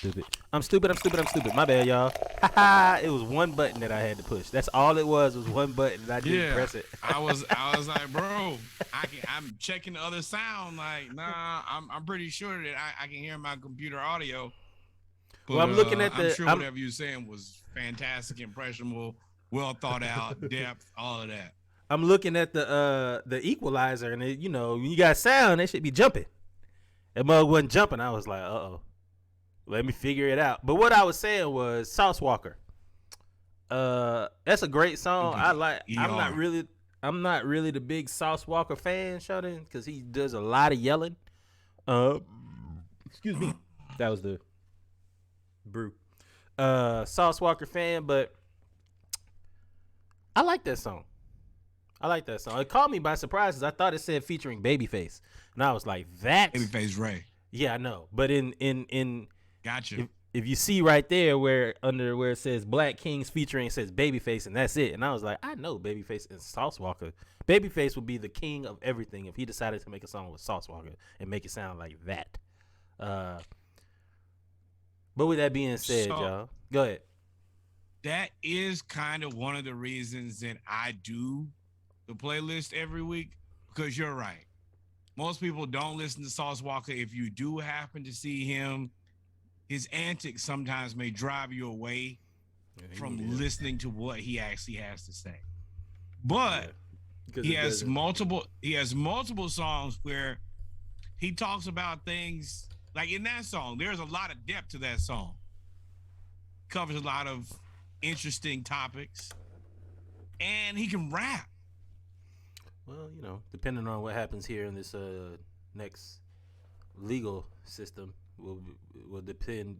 stupid. I'm stupid. My bad, y'all. Haha. It was one button that I had to push. That's all it was one button, and I didn't press it. I was like, bro, I'm checking the other sound. Like, nah, I'm pretty sure that I can hear my computer audio. But, well, I'm looking at I'm sure whatever you were saying was fantastic, impressionable, well thought out, depth, all of that. I'm looking at the equalizer, and it, when you got sound, they should be jumping. That mug wasn't jumping. I was like, uh-oh. Let me figure it out. But what I was saying was Sauce Walker. That's a great song. I like. I'm not really the big Sauce Walker fan, Sheldon, because he does a lot of yelling. Excuse me. That was the brew. Sauce Walker fan, but I like that song. It caught me by surprise because I thought it said featuring Babyface, and I was like, "That Babyface Ray." Yeah, I know. But in gotcha. If you see right there where it says Black Kings featuring, it says Babyface, and that's it. And I was like, I know Babyface and Sauce Walker. Babyface would be the king of everything if he decided to make a song with Sauce Walker and make it sound like that. But with that being said, y'all, go ahead. That is kind of one of the reasons that I do the playlist every week, because you're right. Most people don't listen to Sauce Walker. If you do happen to see him, his antics sometimes may drive you away from listening to what he actually has to say. But he has multiple songs where he talks about things like in that song. There's a lot of depth to that song. Covers a lot of interesting topics, and he can rap. Well, depending on what happens here in this next legal system, will decide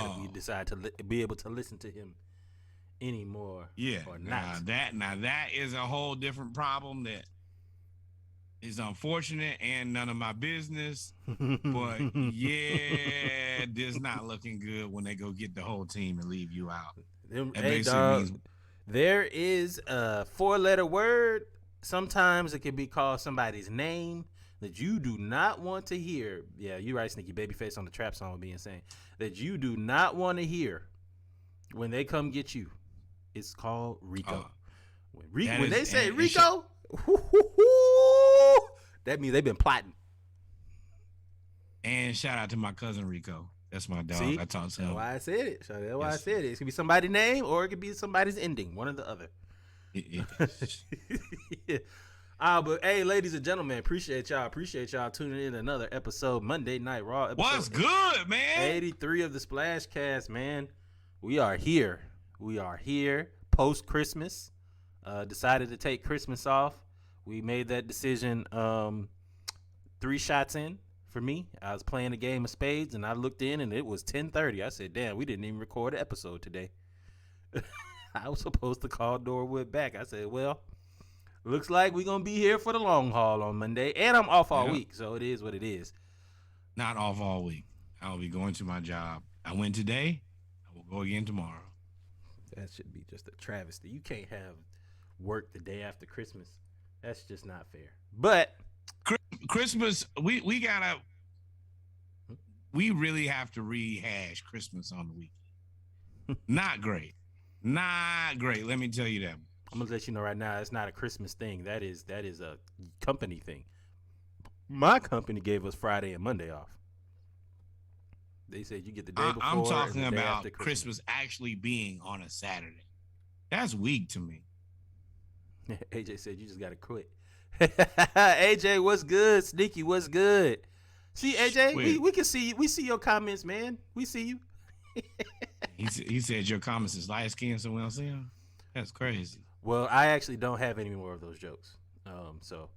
if we decide to be able to listen to him anymore or not. Now that is a whole different problem that is unfortunate and none of my business. But this not looking good when they go get the whole team and leave you out. There is a 4-letter word. Sometimes it can be called somebody's name that you do not want to hear. Yeah, you're right, Sneaky. Babyface on the trap song would be insane. That you do not want to hear when they come get you. It's called Rico. When they say Rico, that means they've been plotting. And shout out to my cousin Rico. That's my dog. See? I talked to him. That's why I said it. That's why I said it. It could be somebody's name or it could be somebody's ending. One or the other. But hey, ladies and gentlemen, appreciate y'all tuning in another episode, Monday Night Raw episode. What's good, man? 83 of the Splash Cast, man. We are here post Christmas. Decided to take Christmas off. We made that decision 3 shots in for me. I was playing a game of spades and I looked in and it was 10:30. I said, damn, we didn't even record an episode today. I was supposed to call Norwood back. I said, well, looks like we're going to be here for the long haul on Monday. And I'm off all week, so it is what it is. Not off all week. I will be going to my job. I went today. I will go again tomorrow. That should be just a travesty. You can't have work the day after Christmas. That's just not fair. But Christmas, we really have to rehash Christmas on the weekend. Not great. Not great. Let me tell you that. I'm gonna let you know right now. It's not a Christmas thing. That is a company thing. My company gave us Friday and Monday off. They said you get the day before. I'm talking about Christmas actually being on a Saturday. That's weak to me. AJ said you just gotta quit. AJ, what's good? Sneaky, what's good? See, AJ, we can see you. We see your comments, man. We see you. He said your comments is light skin, so we don't see him. That's crazy. Well, I actually don't have any more of those jokes. So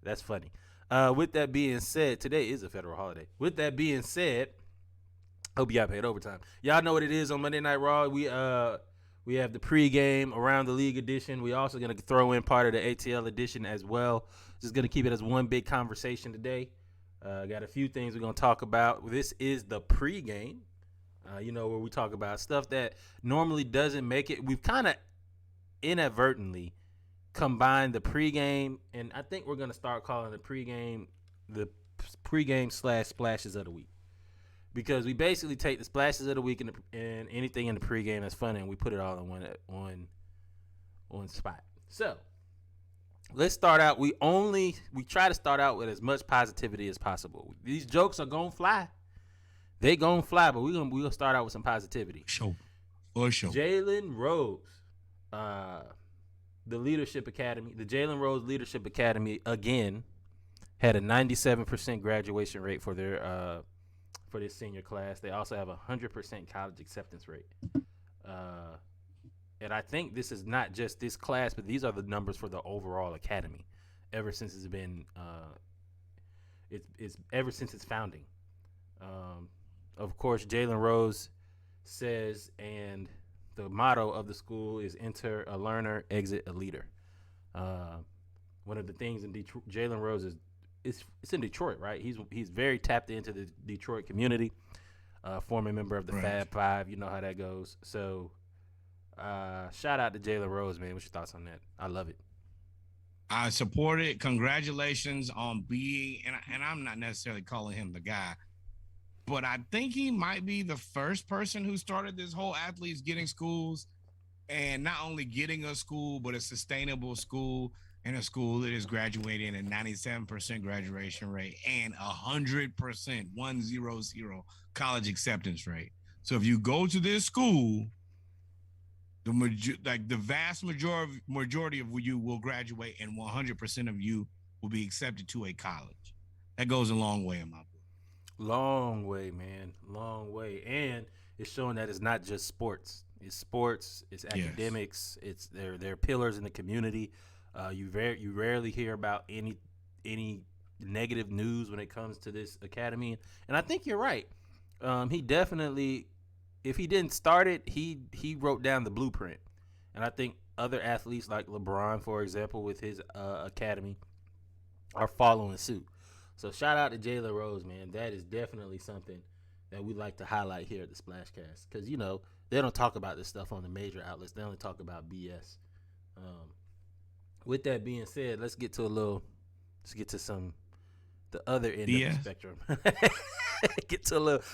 that's funny. With that being said, today is a federal holiday. With that being said, hope you got paid overtime. Y'all know what it is on Monday Night Raw. We have the pregame around the league edition. We also gonna throw in part of the ATL edition as well. Just gonna keep it as one big conversation today. Got a few things we're gonna talk about. This is the pregame. Where we talk about stuff that normally doesn't make it. We've kind of inadvertently combined the pregame, and I think we're going to start calling the pregame the pregame / splashes of the week, because we basically take the splashes of the week and anything in the pregame that's funny, and we put it all in one spot. So let's start out. We try to start out with as much positivity as possible. These jokes are gonna fly. They gonna fly, but we're gonna start out with some positivity. For sure. Jalen Rose, the Jalen Rose Leadership Academy again had a 97% graduation rate for their for this senior class. They also have a 100% college acceptance rate. And I think this is not just this class, but these are the numbers for the overall academy ever since it's been it's ever since its founding. Of course, Jalen Rose says, and the motto of the school is enter a learner, exit a leader. One of the things in Detroit, Jalen Rose it's in Detroit, right? He's very tapped into the Detroit community, former member of the Fab Five. You know how that goes. So shout out to Jalen Rose, man. What's your thoughts on that? I love it. I support it. Congratulations on being, and I'm not necessarily calling him the guy, but I think he might be the first person who started this whole athletes getting schools, and not only getting a school, but a sustainable school, and a school that is graduating at 97% graduation rate and 100% college acceptance rate. So if you go to this school, the vast majority of you will graduate, and 100% of you will be accepted to a college. That goes a long way in my book. Long way, man. Long way. And it's showing that it's not just sports. It's sports, it's academics, it's they're pillars in the community. You rarely hear about any negative news when it comes to this academy. And I think you're right. He definitely, if he didn't start it, he wrote down the blueprint. And I think other athletes like LeBron, for example, with his academy, are following suit. So shout out to Jalen Rose, man. That is definitely something that we like to highlight here at the Splashcast, because, you know, they don't talk about this stuff on the major outlets. They only talk about BS. With that being said, let's get to the other end of the spectrum.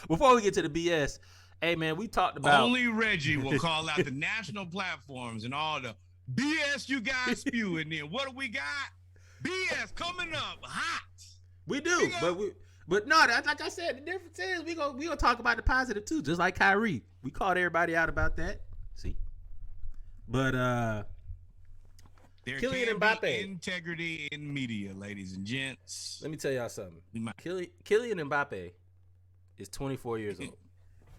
Before we get to the BS, hey, man, we talked about. Only Reggie will call out the national platforms and all the BS you guys spew in there. What do we got? BS coming up hot. We do, but no, like I said, the difference is we gonna talk about the positive too, just like Kyrie. We called everybody out about that. See, but there Kylian can Mbappe, be integrity in media, ladies and gents. Let me tell y'all something. Kylian Mbappe is 24 years old.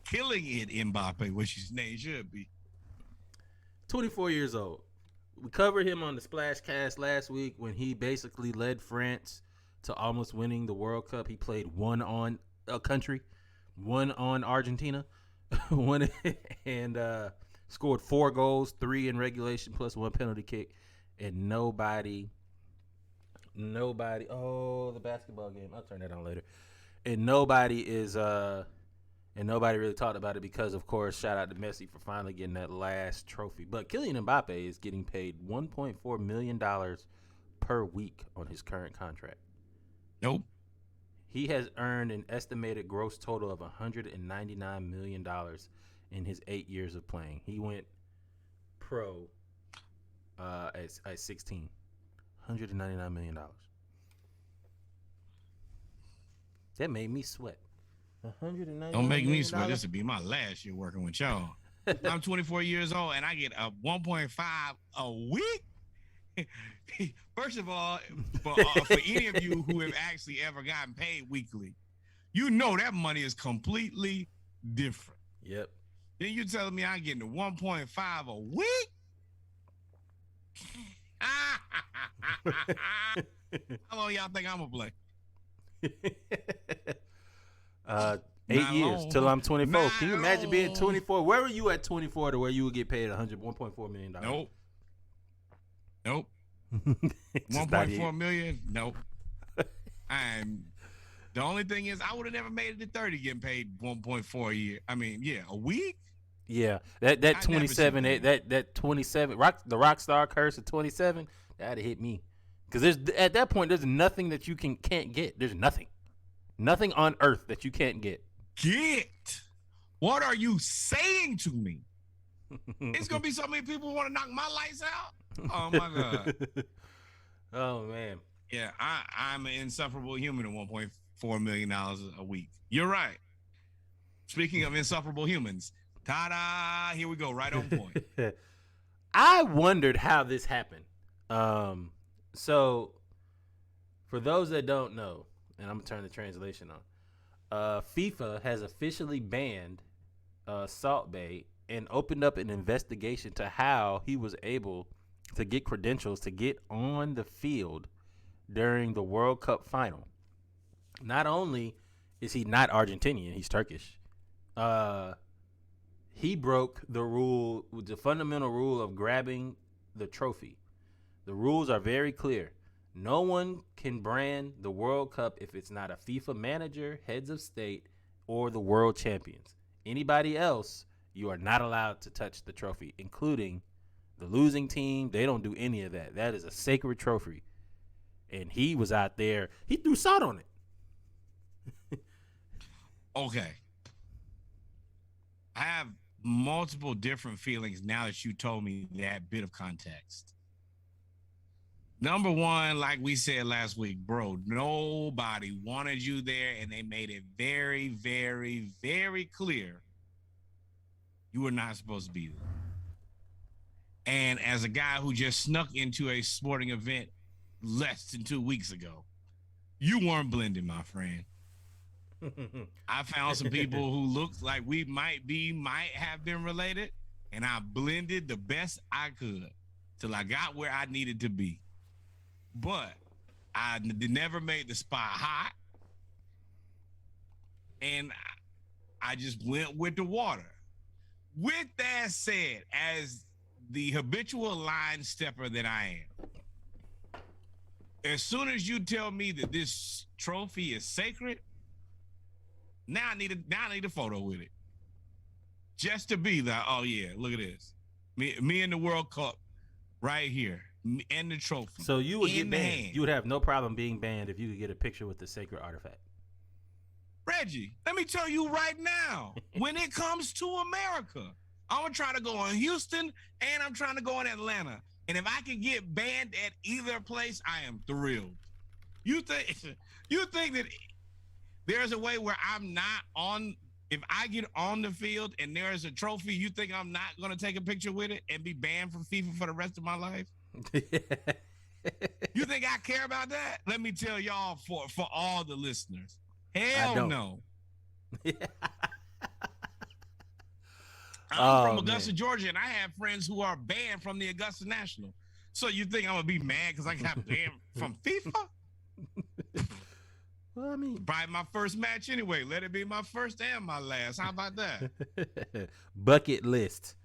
Killing it, Mbappe, which his name should be. 24 years old. We covered him on the Splashcast last week when he basically led France to almost winning the World Cup. He played one on a country, one on Argentina, and scored 4 goals, 3 in regulation plus 1 penalty kick, and nobody. Oh, the basketball game. I'll turn that on later. And nobody really talked about it because, of course, shout out to Messi for finally getting that last trophy. But Kylian Mbappe is getting paid $1.4 million per week on his current contract. Nope. He has earned an estimated gross total of $199 million in his 8 years of playing. He went pro at 16. $199 million. That made me sweat. Don't make me sweat. This would be my last year working with y'all. I'm 24 years old and I get a 1.5 a week. First of all, for any of you who have actually ever gotten paid weekly, you know that money is completely different. Yep. Then you telling me I'm getting a 1.5 a week? How long y'all think I'm gonna play? 8 years till I'm 24. Can you imagine being 24? Where were you at 24 to where you would get paid $1.4 million? Nope. 1.4 million? Nope. The only thing is I would have never made it to 30 getting paid 1.4 a year. I mean, yeah, a week? Yeah. That 27, that 27, the rock star curse of 27, that'd hit me. Because at that point, there's nothing that you can't get. There's nothing on earth that you can't get. Get? What are you saying to me? It's gonna be so many people who want to knock my lights out. Oh my god. Oh man. Yeah, I'm an insufferable human at $1.4 million a week. You're right. Speaking of insufferable humans, ta-da! Here we go, right on point. I wondered how this happened. So for those that don't know, and I'm gonna turn the translation on, FIFA has officially banned Salt Bae and opened up an investigation to how he was able to get credentials to get on the field during the World Cup final. Not only is he not Argentinian, he's Turkish. He broke the fundamental rule of grabbing the trophy. The rules are very clear. No one can brand the World Cup if it's not a FIFA manager, heads of state, or the world champions. Anybody else, you are not allowed to touch the trophy, including the losing team. They don't do any of that. That is a sacred trophy. And he was out there. He threw salt on it. Okay. I have multiple different feelings now that you told me that bit of context. Number one, like we said last week, bro, nobody wanted you there, and they made it very, very, very clear you were not supposed to be there. And as a guy who just snuck into a sporting event less than 2 weeks ago, you weren't blending, my friend. I found some people who looked like we might have been related, and I blended the best I could till I got where I needed to be. But I never made the spot hot, and I just went with the water. With that said, as the habitual line stepper that I am, as soon as you tell me that this trophy is sacred, now I need a photo with it, just to be like, oh yeah, look at this, me in the World Cup, right here, and the trophy. So you would get banned. You would have no problem being banned if you could get a picture with the sacred artifact. Reggie, let me tell you right now, when it comes to America, I'm gonna try to go in Houston and I'm trying to go in Atlanta. And if I can get banned at either place, I am thrilled. You think that there's a way where I'm not on, if I get on the field and there is a trophy, you think I'm not going to take a picture with it and be banned from FIFA for the rest of my life? You think I care about that? Let me tell y'all for all the listeners. Hell no. I'm from Augusta, Georgia, and I have friends who are banned from the Augusta National. So you think I'm going to be mad because I got banned from FIFA? Well, I mean, probably my first match anyway. Let it be my first and my last. How about that? Bucket list.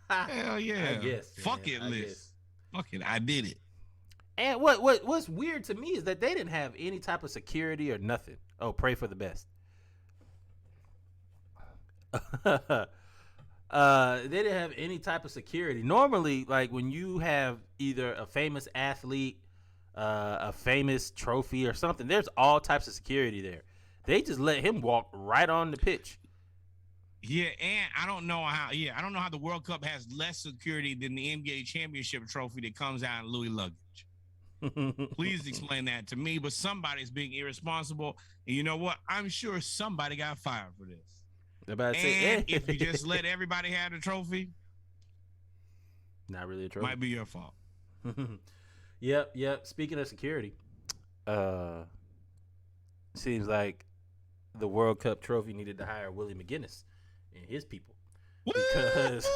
Hell yeah. I guess. Fuck it list. Fuck it. I did it. And what's weird to me is that they didn't have any type of security or nothing. Oh, pray for the best. They didn't have any type of security. Normally, like when you have either a famous athlete, a famous trophy or something, there's all types of security there. They just let him walk right on the pitch. Yeah, and I don't know how the World Cup has less security than the NBA championship trophy that comes out in Louis luggage. Please explain that to me. But somebody's being irresponsible, and you know what? I'm sure somebody got fired for this. And if you just let everybody have the trophy, not really a trophy, might be your fault. Yep. Speaking of security, seems like the World Cup trophy needed to hire Willie McGinnis and his people. Because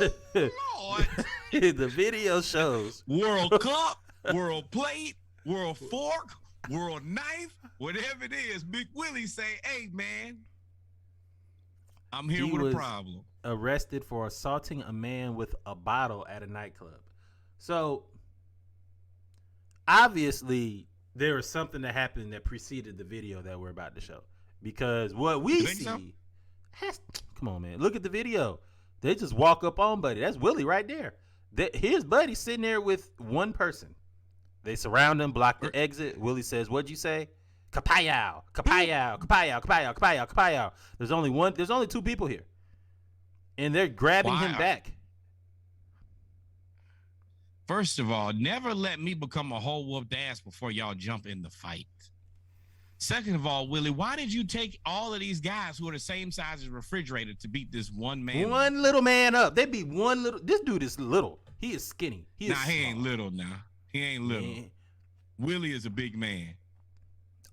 the video shows World Cup, World Plate, World Fork, World Knife, whatever it is, Big Willie say, hey, man, I'm here with a problem. Arrested for assaulting a man with a bottle at a nightclub. So obviously there was something that happened that preceded the video that we're about to show, because what we see come on, man, look at the video. They just walk up on Buddy. That's Willie right there. His buddy's sitting there with one person. They surround him, block the exit. Willie says, "What'd you say?" Kapow, kapow, kapow, kapow, kapow, kapow. There's only two people here, and they're grabbing him back. First of all, never let me become a whole whooped ass before y'all jump in the fight. Second of all, Willie, why did you take all of these guys who are the same size as a refrigerator to beat this one man? One little man up. They beat one little. This dude is little. He is skinny. He ain't little now. He ain't little. Man. Willie is a big man.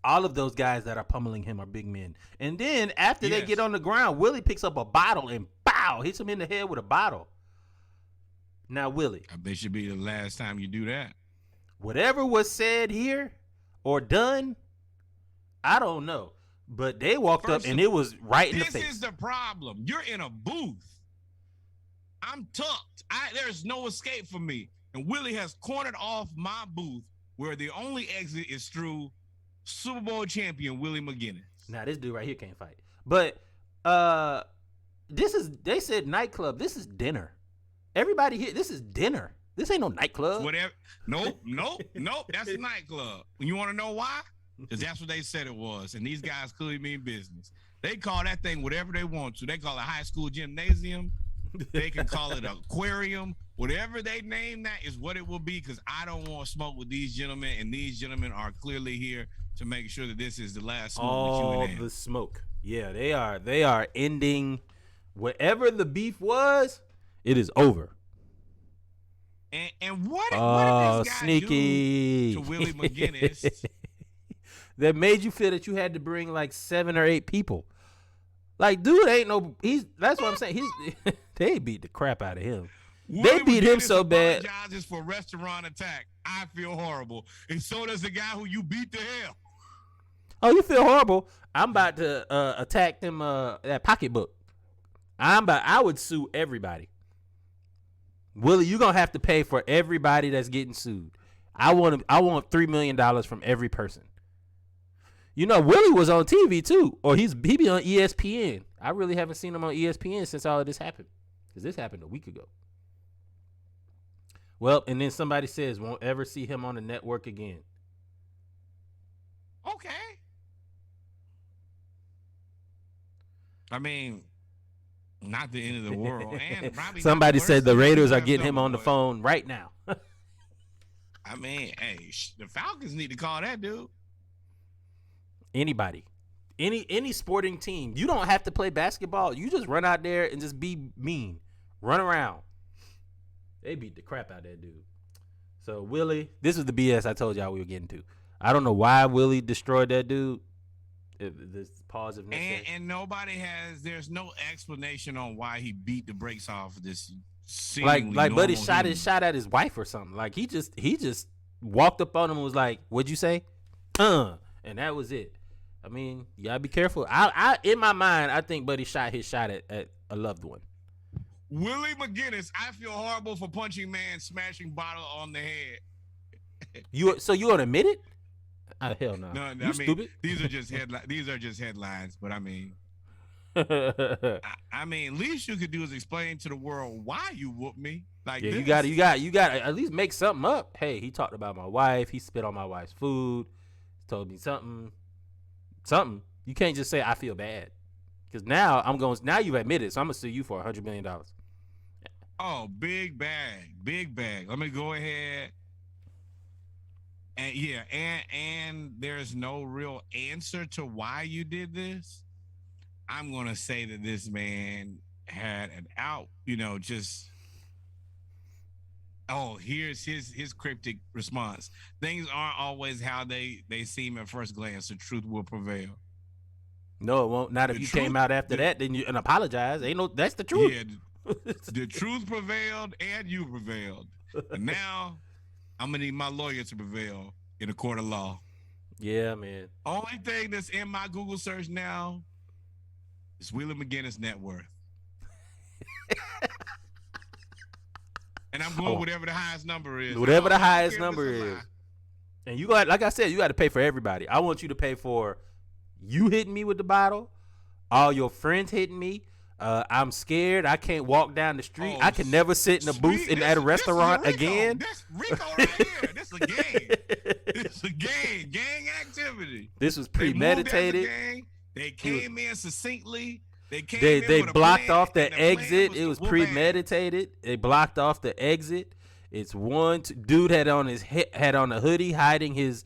All of those guys that are pummeling him are big men. And then after they get on the ground, Willie picks up a bottle and pow, hits him in the head with a bottle. Now, Willie. I bet should be the last time you do that. Whatever was said here or done, I don't know. But they walked up and it was right in the face. This is the problem. You're in a booth. I'm tucked. There's no escape for me. And Willie has cornered off my booth where the only exit is through Super Bowl champion Willie McGinnis. Now, this dude right here can't fight. But they said nightclub. This is dinner. Everybody here, this is dinner. This ain't no nightclub. Whatever. Nope. That's a nightclub. You want to know why? Because that's what they said it was. And these guys clearly mean business. They call that thing whatever they want to. They call it high school gymnasium. They can call it an aquarium. Whatever they name that is what it will be, because I don't want to smoke with these gentlemen, and these gentlemen are clearly here to make sure that this is the last smoke all with you and the smoke. Yeah, they are ending whatever the beef was. It is over. And what did this guy sneaky do to Willie McGinnis that made you feel that you had to bring like 7 or 8 people? Like, dude, that's what I'm saying. They beat the crap out of him. They beat him so bad. Apologizes for restaurant attack. I feel horrible, and so does the guy who you beat to hell. Oh, you feel horrible? I'm about to attack them. That pocketbook. I would sue everybody. Willie, you're gonna have to pay for everybody that's getting sued. I want $3 million from every person. You know, Willie was on TV too, or he be on ESPN. I really haven't seen him on ESPN since all of this happened, because this happened a week ago. Well, and then somebody says won't ever see him on the network again. Okay. I mean, not the end of the world. And probably somebody said the Raiders are getting him on the phone right now. I mean, hey, the Falcons need to call that dude. Anybody. Any sporting team. You don't have to play basketball. You just run out there and just be mean. Run around. They beat the crap out of that dude. So, Willie, this is the BS I told y'all we were getting to. I don't know why Willie destroyed that dude. This pause of necessary. And there's no explanation on why he beat the brakes off of this. Like Buddy shot at his wife or something. Like he just walked up on him and was like, "What'd you say?" And that was it. I mean, you gotta be careful. I in my mind, I think Buddy shot his shot at a loved one. Willie McGinnis, I feel horrible for punching man, smashing bottle on the head. You gonna admit it? Hell no. No, you stupid. These are just headlines. But I mean, I mean, least you could do is explain to the world why you whooped me. Like, yeah, you got to at least make something up. Hey, he talked about my wife. He spit on my wife's food. Told me something. You can't just say I feel bad, because now you've admitted. So I'm gonna sue you for $100 million. Oh, big bag. Let me go ahead. And yeah, and there's no real answer to why you did this. I'm gonna say that this man had an here's his cryptic response. Things aren't always how they seem at first glance. The truth will prevail. No, it won't. Not if you came out after that, then you apologize. That's the truth. Yeah, the truth prevailed and you prevailed. And now I'm gonna need my lawyer to prevail in a court of law. Yeah, man. Only thing that's in my Google search now is Willie McGinnis net worth. And I'm going whatever the highest number is. Whatever the highest number is. And you got, like I said, you got to pay for everybody. I want you to pay for you hitting me with the bottle, all your friends hitting me, I'm scared. I can't walk down the street. Oh, I can never sit in a booth at a restaurant this is a Rico. again. This Rico right here. This is a game. This is a game. Gang activity. This was premeditated. They came in succinctly. They blocked off the exit. It was premeditated. They blocked off the exit. It's dude had on a hoodie hiding his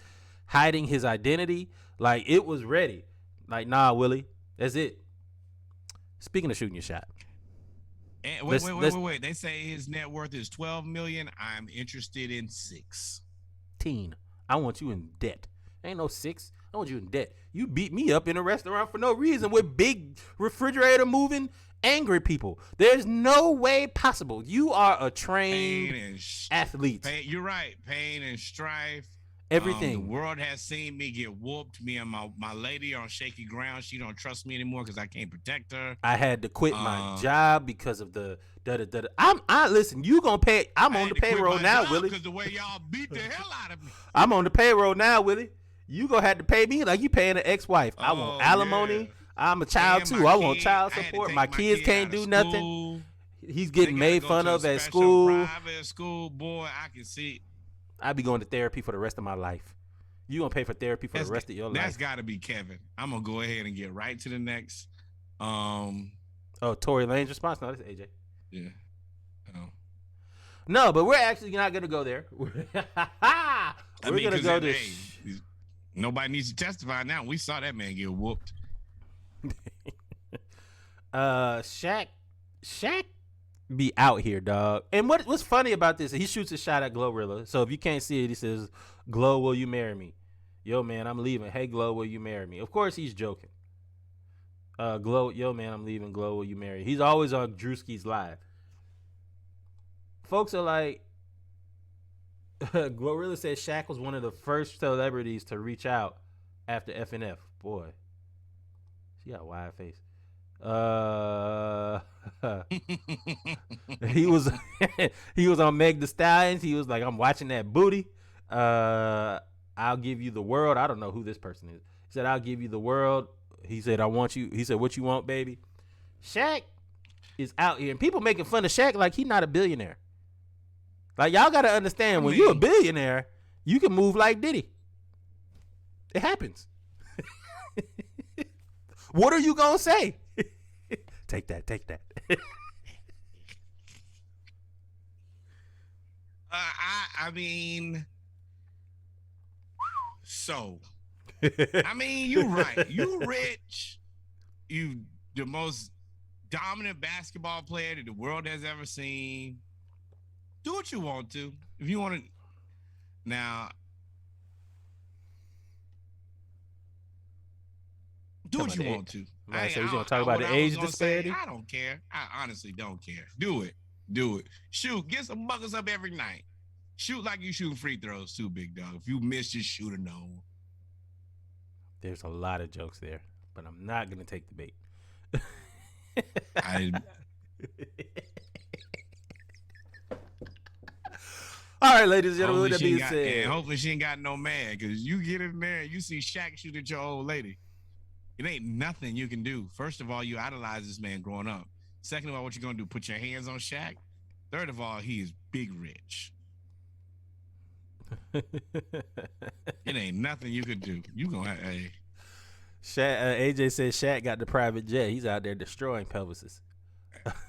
identity. Like, it was ready. Like, nah, Willie, that's it. Speaking of shooting your shot. And wait. They say his net worth is $12 million. I'm interested in 6. I want you in debt. Ain't no 6. I want you in debt. You beat me up in a restaurant for no reason with big refrigerator moving angry people. There's no way possible. You are a trained athlete. You're right. Pain and strife. Everything. The world has seen me get whooped. Me and my lady are on shaky ground. She don't trust me anymore because I can't protect her. I had to quit my job because of the listen, you gonna pay. I'm on the payroll now, Willie. Because the way y'all beat the hell out of me. I'm on the payroll now, Willie. You gonna have to pay me like you paying an ex-wife. I want alimony. Yeah. I'm a child too. I want child support. My kids can't do nothing. He's getting made fun of at school. Private school, boy, I can see. I'll be going to therapy for the rest of my life. You gonna pay for therapy for the rest of your life? That's got to be Kevin. I'm gonna go ahead and get right to the next. Tory Lane's response. No, that's AJ. Yeah. Oh. No, but we're actually not gonna go there. We're gonna go to. Nobody needs to testify now. We saw that man get whooped. Shaq be out here, dog. And what's funny about this? He shoots a shot at Glorilla. So if you can't see it, he says, "Glow, will you marry me?" Yo, man, I'm leaving. Hey, Glow, will you marry me? Of course, he's joking. Glow, yo, man, I'm leaving. Glow, will you marry? He's always on Drewski's live. Folks are like, Glorilla said Shaq was one of the first celebrities to reach out after FNF. Boy, she got a wide face. He was on Meg Thee Stallion. He was like, I'm watching that booty. I'll give you the world. I don't know who this person is. He said, I'll give you the world. He said, I want you. He said, what you want, baby? Shaq is out here, and people making fun of Shaq like he's not a billionaire. Like, y'all got to understand, when you're a billionaire, you can move like Diddy. It happens. What are you going to say? Take that. I mean, so, I mean, you're right. You rich. You the most dominant basketball player that the world has ever seen. Do what you want to. If you want to. Now, do what you want to. Right, so you're going to talk about the age disparity? I don't care. I honestly don't care. Do it. Shoot. Get some buckets up every night. Shoot like you shooting free throws too, big dog. If you miss, just shoot a no. There's a lot of jokes there, but I'm not going to take the bait. All right, ladies and gentlemen, that being said. And hopefully she ain't got no man, because you get in there and you see Shaq shoot at your old lady. It ain't nothing you can do. First of all, you idolize this man growing up. Second of all, what you going to do? Put your hands on Shaq? Third of all, he is big rich. It ain't nothing you could do. You going to have, hey. Shaq, AJ said Shaq got the private jet. He's out there destroying pelvises.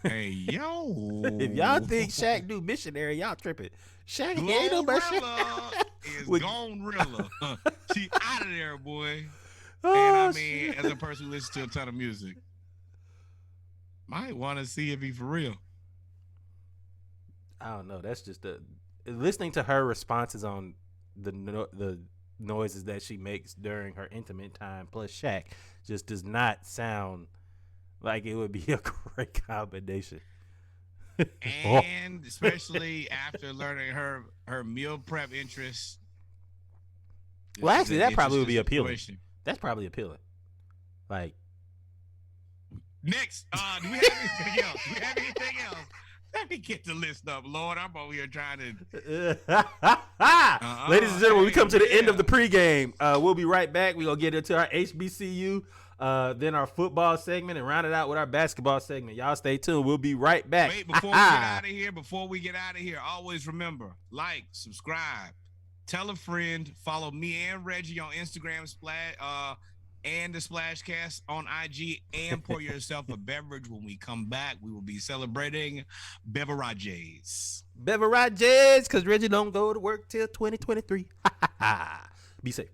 Hey, yo. If y'all think Shaq do missionary, y'all tripping. Shaq ain't no Glorilla is gone Rilla. She out of there, boy. And I mean, as a person who listens to a ton of music, might want to see if he for real. I don't know. That's just listening to her responses on the noises that she makes during her intimate time plus Shaq just does not sound like it would be a great combination. And especially after learning her meal prep interests. Well, actually, that probably would be appealing. That's probably appealing. Like, next, do we have anything else? Let me get the list up, Lord. I'm over here trying to. Ladies and gentlemen, we come to the end of the yeah. pregame. We'll be right back. We're going to get into our HBCU, then our football segment, and round it out with our basketball segment. Y'all stay tuned. We'll be right back. Wait, before we get out of here, always remember, like, subscribe, tell a friend, follow me and Reggie on Instagram, and the Splashcast on IG, and pour yourself a beverage. When we come back, we will be celebrating beverages. Beverages, because Reggie don't go to work till 2023. Be safe.